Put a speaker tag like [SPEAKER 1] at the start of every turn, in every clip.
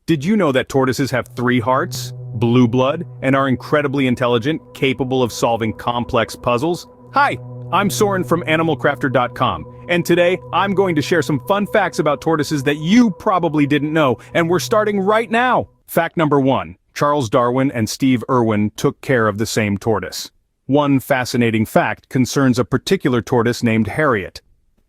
[SPEAKER 1] Did you know that tortoises have 3 hearts, blue blood, and are incredibly intelligent, capable of solving complex puzzles? Hi, I'm Soren from animalcrafter.com, and today I'm going to share some fun facts about tortoises that you probably didn't know, and we're starting right now! Fact number 1. Charles Darwin and Steve Irwin took care of the same tortoise. One fascinating fact concerns a particular tortoise named Harriet.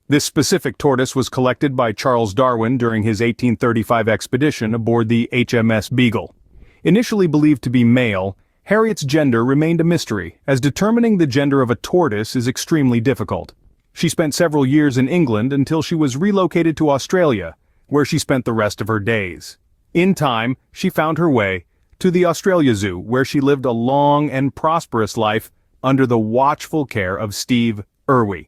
[SPEAKER 1] This specific tortoise was collected by Charles Darwin during his 1835 expedition aboard the HMS Beagle. Initially believed to be male, Harriet's gender remained a mystery, as determining the gender of a tortoise is extremely difficult. She spent several years in England until she was relocated to Australia, where she spent the rest of her days. In time, she found her way to the Australia Zoo, where she lived a long and prosperous life under the watchful care of Steve Irwin.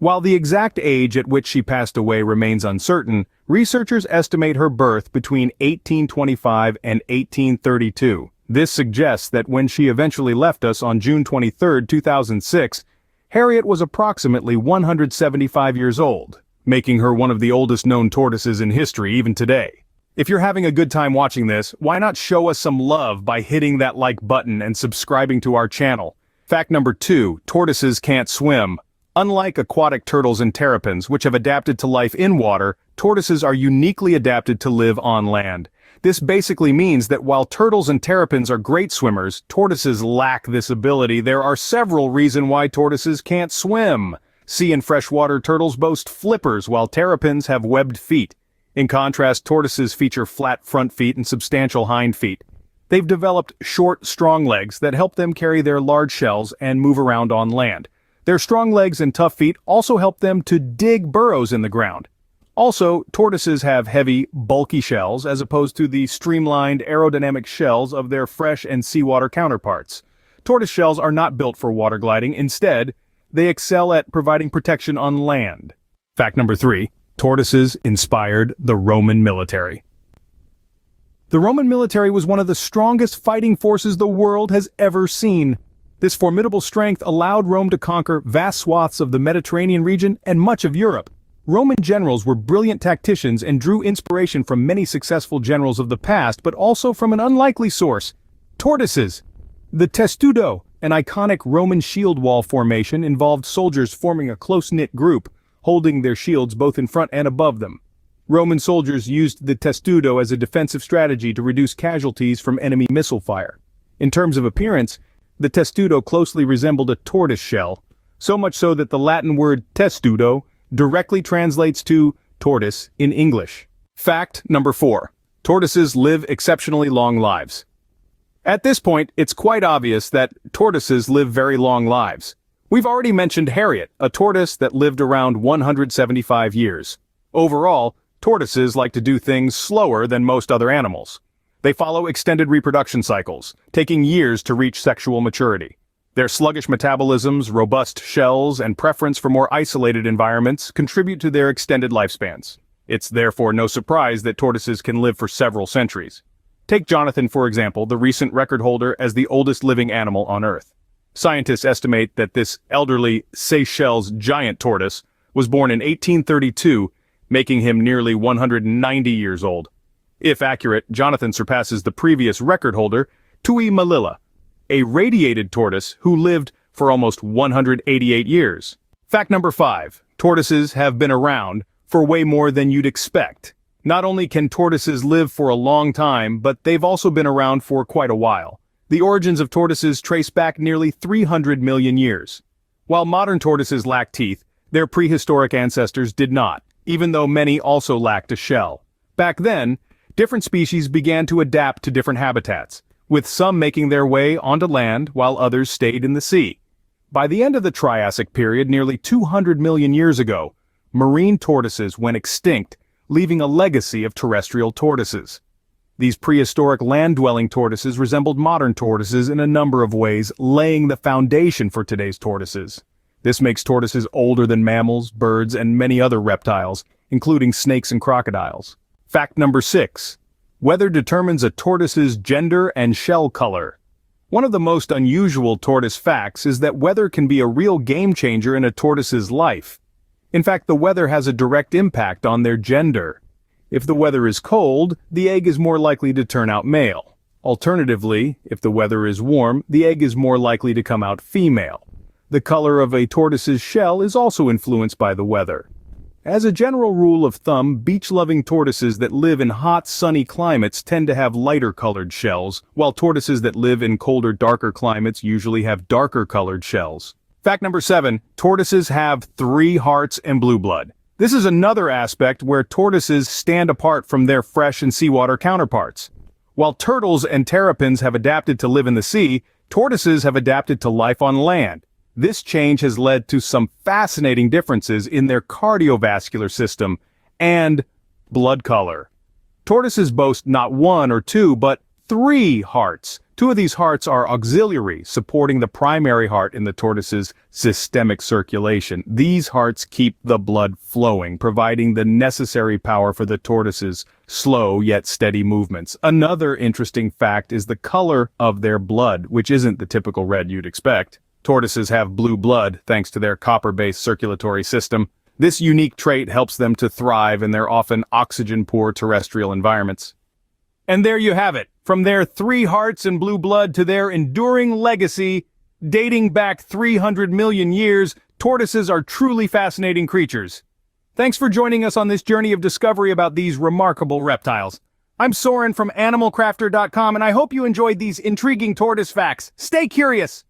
[SPEAKER 1] While the exact age at which she passed away remains uncertain, researchers estimate her birth between 1825 and 1832. This suggests that when she eventually left us on June 23, 2006, Harriet was approximately 175 years old, making her one of the oldest known tortoises in history even today. If you're having a good time watching this, why not show us some love by hitting that like button and subscribing to our channel? Fact number 2, tortoises can't swim. Unlike aquatic turtles and terrapins, which have adapted to life in water, tortoises are uniquely adapted to live on land. This basically means that while turtles and terrapins are great swimmers, tortoises lack this ability. There are several reasons why tortoises can't swim. Sea and freshwater turtles boast flippers, while terrapins have webbed feet. In contrast, tortoises feature flat front feet and substantial hind feet. They've developed short, strong legs that help them carry their large shells and move around on land. Their strong legs and tough feet also help them to dig burrows in the ground. Also, tortoises have heavy, bulky shells as opposed to the streamlined, aerodynamic shells of their fresh and seawater counterparts. Tortoise shells are not built for water gliding. Instead, they excel at providing protection on land. Fact number 3. Tortoises inspired the Roman military. The Roman military was one of the strongest fighting forces the world has ever seen. This formidable strength allowed Rome to conquer vast swaths of the Mediterranean region and much of Europe. Roman generals were brilliant tacticians and drew inspiration from many successful generals of the past, but also from an unlikely source: tortoises. The testudo, an iconic Roman shield wall formation, involved soldiers forming a close-knit group, holding their shields both in front and above them. Roman soldiers used the testudo as a defensive strategy to reduce casualties from enemy missile fire. In terms of appearance, the testudo closely resembled a tortoise shell, so much so that the Latin word testudo directly translates to tortoise in English. Fact number 4. Tortoises live exceptionally long lives. At this point, it's quite obvious that tortoises live very long lives. We've already mentioned Harriet, a tortoise that lived around 175 years. Overall, tortoises like to do things slower than most other animals. They follow extended reproduction cycles, taking years to reach sexual maturity. Their sluggish metabolisms, robust shells, and preference for more isolated environments contribute to their extended lifespans. It's therefore no surprise that tortoises can live for several centuries. Take Jonathan, for example, the recent record holder as the oldest living animal on Earth. Scientists estimate that this elderly Seychelles giant tortoise was born in 1832, making him nearly 190 years old. If accurate, Jonathan surpasses the previous record holder, Tui Malila, a radiated tortoise who lived for almost 188 years. Fact number 5. Tortoises have been around for way more than you'd expect. Not only can tortoises live for a long time, but they've also been around for quite a while. The origins of tortoises trace back nearly 300 million years. While modern tortoises lack teeth, their prehistoric ancestors did not, even though many also lacked a shell. Back then, different species began to adapt to different habitats, with some making their way onto land while others stayed in the sea. By the end of the Triassic period, nearly 200 million years ago, marine tortoises went extinct, leaving a legacy of terrestrial tortoises. These prehistoric land-dwelling tortoises resembled modern tortoises in a number of ways, laying the foundation for today's tortoises. This makes tortoises older than mammals, birds, and many other reptiles, including snakes and crocodiles. Fact number 6. Weather determines a tortoise's gender and shell color. One of the most unusual tortoise facts is that weather can be a real game changer in a tortoise's life. In fact, the weather has a direct impact on their gender. If the weather is cold, the egg is more likely to turn out male. Alternatively, if the weather is warm, the egg is more likely to come out female. The color of a tortoise's shell is also influenced by the weather. As a general rule of thumb, beach-loving tortoises that live in hot, sunny climates tend to have lighter-colored shells, while tortoises that live in colder, darker climates usually have darker-colored shells. Fact number 7, tortoises have 3 hearts and blue blood. This is another aspect where tortoises stand apart from their fresh and seawater counterparts. While turtles and terrapins have adapted to live in the sea, tortoises have adapted to life on land. This change has led to some fascinating differences in their cardiovascular system and blood color. Tortoises boast not 1 or 2, but 3 hearts. 2 of these hearts are auxiliary, supporting the primary heart in the tortoise's systemic circulation. These hearts keep the blood flowing, providing the necessary power for the tortoise's slow yet steady movements. Another interesting fact is the color of their blood, which isn't the typical red you'd expect. Tortoises have blue blood thanks to their copper-based circulatory system. This unique trait helps them to thrive in their often oxygen-poor terrestrial environments. And there you have it. From their 3 hearts and blue blood to their enduring legacy, dating back 300 million years, tortoises are truly fascinating creatures. Thanks for joining us on this journey of discovery about these remarkable reptiles. I'm Soren from animalcrafter.com, and I hope you enjoyed these intriguing tortoise facts. Stay curious!